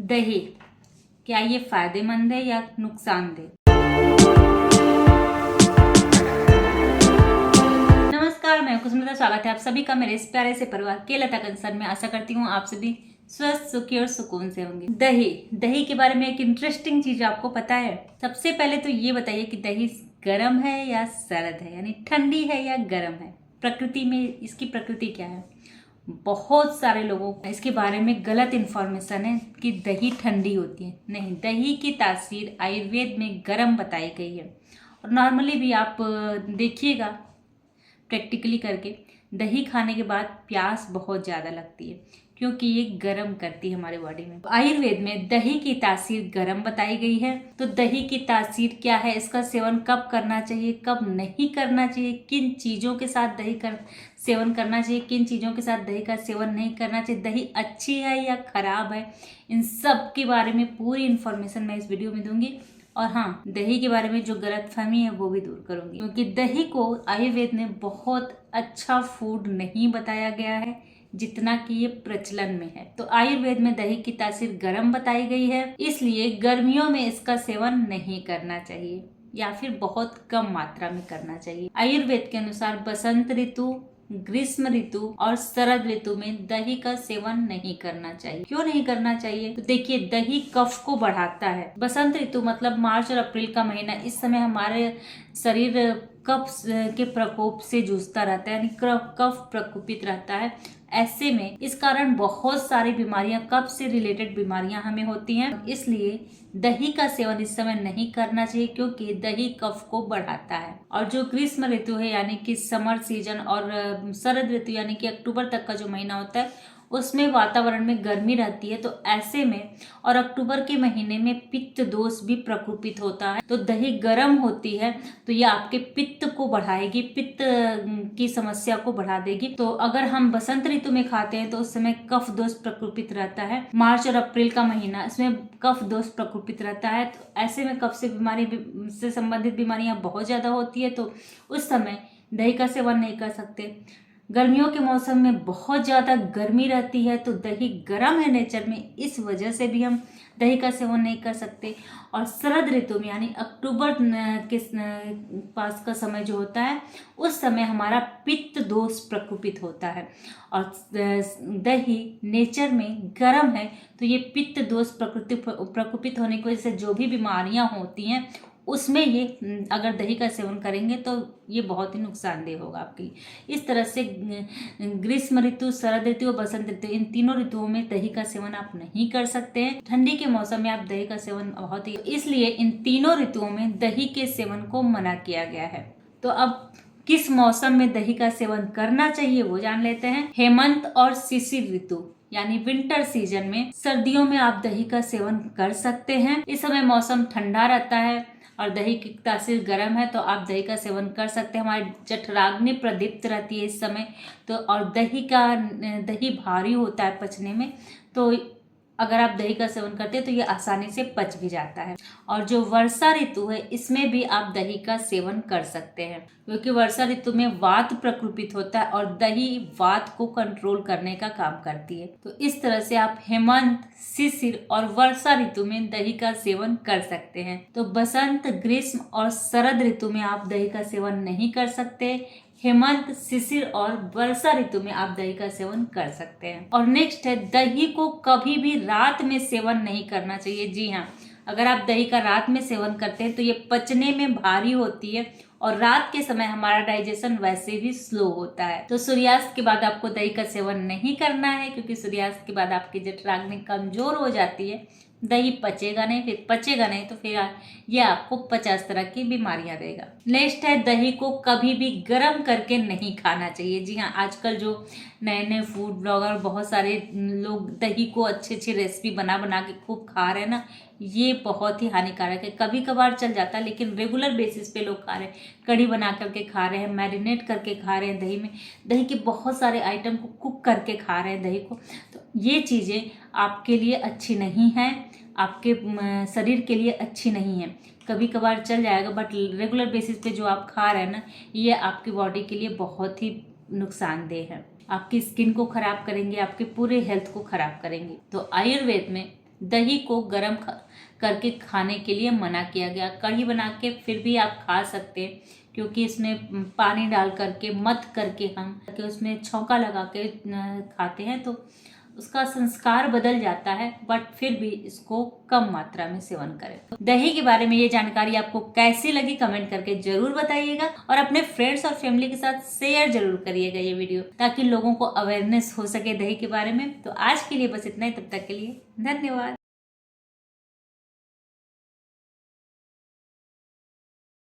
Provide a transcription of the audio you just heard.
दही क्या ये फायदेमंद है या नुकसानदेह? नमस्कार, मैं कुसुमिता। स्वागत है आप सभी का मेरे इस प्यारे से परिवार के लता कंसर्न में। आशा करती हूँ आप सभी स्वस्थ, सुखी और सुकून से होंगे। दही के बारे में एक इंटरेस्टिंग चीज आपको पता है? सबसे पहले तो ये बताइए कि दही गर्म है या सर्द है, यानी ठंडी है या गर्म है। प्रकृति में इसकी प्रकृति क्या है? बहुत सारे लोगों को इसके बारे में गलत इन्फॉर्मेशन है कि दही ठंडी होती है। नहीं, दही की तासीर आयुर्वेद में गर्म बताई गई है। और नॉर्मली भी आप देखिएगा प्रैक्टिकली करके, दही खाने के बाद प्यास बहुत ज़्यादा लगती है क्योंकि ये गर्म करती है हमारे बॉडी में। आयुर्वेद में दही की तासीर गर्म बताई गई है। तो दही की तासीर क्या है, इसका सेवन कब करना चाहिए, कब नहीं करना चाहिए, किन चीज़ों के साथ सेवन करना चाहिए, किन चीज़ों के साथ दही का सेवन नहीं करना चाहिए, दही अच्छी है या खराब है, इन सब के बारे में पूरी इन्फॉर्मेशन मैं इस वीडियो में दूंगी। और हाँ, दही के बारे में जो गलतफहमी है वो भी दूर करूंगी, क्योंकि दही को आयुर्वेद में बहुत अच्छा फूड नहीं बताया गया है जितना कि ये प्रचलन में है। तो आयुर्वेद में दही की तासीर गर्म बताई गई है, इसलिए गर्मियों में इसका सेवन नहीं करना चाहिए या फिर बहुत कम मात्रा में करना चाहिए। आयुर्वेद के अनुसार बसंत ऋतु, ग्रीष्म ऋतु और शरद ऋतु में दही का सेवन नहीं करना चाहिए। क्यों नहीं करना चाहिए? तो देखिए, दही कफ को बढ़ाता है। बसंत ऋतु मतलब मार्च और अप्रैल का महीना, इस समय हमारे शरीर कफ के प्रकोप से जूझता रहता है, यानी कफ प्रकोपित रहता है। ऐसे में इस कारण बहुत सारी बीमारियां, कफ से रिलेटेड बीमारियां हमें होती हैं। इसलिए दही का सेवन इस समय नहीं करना चाहिए क्योंकि दही कफ को बढ़ाता है। और जो ग्रीष्म ऋतु है यानी कि समर सीजन, और शरद ऋतु यानी कि अक्टूबर तक का जो महीना होता है, उसमें वातावरण में गर्मी रहती है। तो ऐसे में और अक्टूबर के महीने में पित्त दोष भी प्रकोपित होता है। तो दही गर्म होती है तो ये आपके पित्त को बढ़ाएगी, पित्त की समस्या को बढ़ा देगी। तो अगर हम बसंत ऋतु में खाते हैं तो उस समय कफ दोष प्रकोपित रहता है। मार्च और अप्रैल का महीना, इसमें कफ दोष प्रकोपित रहता है। तो ऐसे में कफ से संबंधित बीमारियां बहुत ज्यादा होती है, तो उस समय दही का सेवन नहीं कर सकते। गर्मियों के मौसम में बहुत ज़्यादा गर्मी रहती है, तो दही गर्म है नेचर में, इस वजह से भी हम दही का सेवन नहीं कर सकते। और शरद ऋतु में यानी अक्टूबर के पास का समय जो होता है, उस समय हमारा पित्त दोष प्रकोपित होता है। और दही नेचर में गर्म है तो ये पित्त दोष प्रकोपित होने की वजह से जो भी बीमारियां होती हैं उसमें ये अगर दही का सेवन करेंगे तो ये बहुत ही नुकसानदेह होगा आपके लिए। इस तरह से ग्रीष्म ऋतु, शरद ऋतु और बसंत ऋतु, इन तीनों ऋतुओं में दही का सेवन आप नहीं कर सकते हैं। ठंडी के मौसम में आप दही का सेवन बहुत ही, इसलिए इन तीनों ऋतुओं में दही के सेवन को मना किया गया है। तो अब किस मौसम में दही का सेवन करना चाहिए वो जान लेते हैं। हेमंत और शिशिर ऋतु यानी विंटर सीजन में, सर्दियों में आप दही का सेवन कर सकते हैं। इस समय मौसम ठंडा रहता है और दही की तासीर गर्म है, तो आप दही का सेवन कर सकते हैं। हमारी जठराग्नि प्रदीप्त रहती है इस समय, तो और दही भारी होता है पचने में, तो अगर आप दही का सेवन करते हैं तो ये आसानी से पच भी जाता है। और जो वर्षा ऋतु है, इसमें भी आप दही का सेवन कर सकते हैं क्योंकि वर्षा ऋतु में वात प्रकोपित होता है और दही वात को कंट्रोल करने का काम करती है। तो इस तरह से आप हेमंत, शिशिर और वर्षा ऋतु में दही का सेवन कर सकते हैं। तो बसंत, ग्रीष्म और शरद ऋतु में आप दही का सेवन नहीं कर सकते। हेमंत, शिशिर और वर्षा ऋतु में आप दही का सेवन कर सकते हैं। और नेक्स्ट है, दही को कभी भी रात में सेवन नहीं करना चाहिए। जी हाँ, अगर आप दही का रात में सेवन करते हैं तो ये पचने में भारी होती है और रात के समय हमारा डाइजेशन वैसे भी स्लो होता है। तो सूर्यास्त के बाद आपको दही का सेवन नहीं करना है क्योंकि सूर्यास्त के बाद आपकी जठराग्नि कमजोर हो जाती है, दही पचेगा नहीं, तो फिर ये आपको 50 तरह की बीमारियां देगा। नेक्स्ट है, दही को कभी भी गर्म करके नहीं खाना चाहिए। जी हाँ, आजकल जो नए नए फूड ब्लॉगर, बहुत सारे लोग दही को अच्छी रेसिपी बना के खूब खा रहे हैं ना, ये बहुत ही हानिकारक है। कभी कभार चल जाता है लेकिन रेगुलर बेसिस पे लोग खा रहे हैं। कढ़ी बना करके खा रहे हैं, मैरिनेट करके खा रहे हैं दही में, दही के बहुत सारे आइटम को कुक करके खा रहे हैं दही को। तो ये चीज़ें आपके लिए अच्छी नहीं है, आपके शरीर के लिए अच्छी नहीं है। कभी कभार चल जाएगा, बट रेगुलर बेसिस पे जो आप खा रहे हैं ना, ये आपकी बॉडी के लिए बहुत ही नुकसानदेह है। आपकी स्किन को खराब करेंगे, आपके पूरे हेल्थ को खराब करेंगे। तो आयुर्वेद में दही को गर्म करके खाने के लिए मना किया गया। कढ़ी बना के फिर भी आप खा सकते हैं, क्योंकि इसमें पानी डाल करके मत करके हम उसमें छौंका लगा के खाते हैं तो उसका संस्कार बदल जाता है, बट फिर भी इसको कम मात्रा में सेवन करें। तो दही के बारे में ये जानकारी आपको कैसी लगी कमेंट करके जरूर बताइएगा, और अपने फ्रेंड्स और फैमिली के साथ शेयर जरूर करिएगा ये वीडियो, ताकि लोगों को अवेयरनेस हो सके दही के बारे में। तो आज के लिए बस इतना ही, तब तक के लिए धन्यवाद।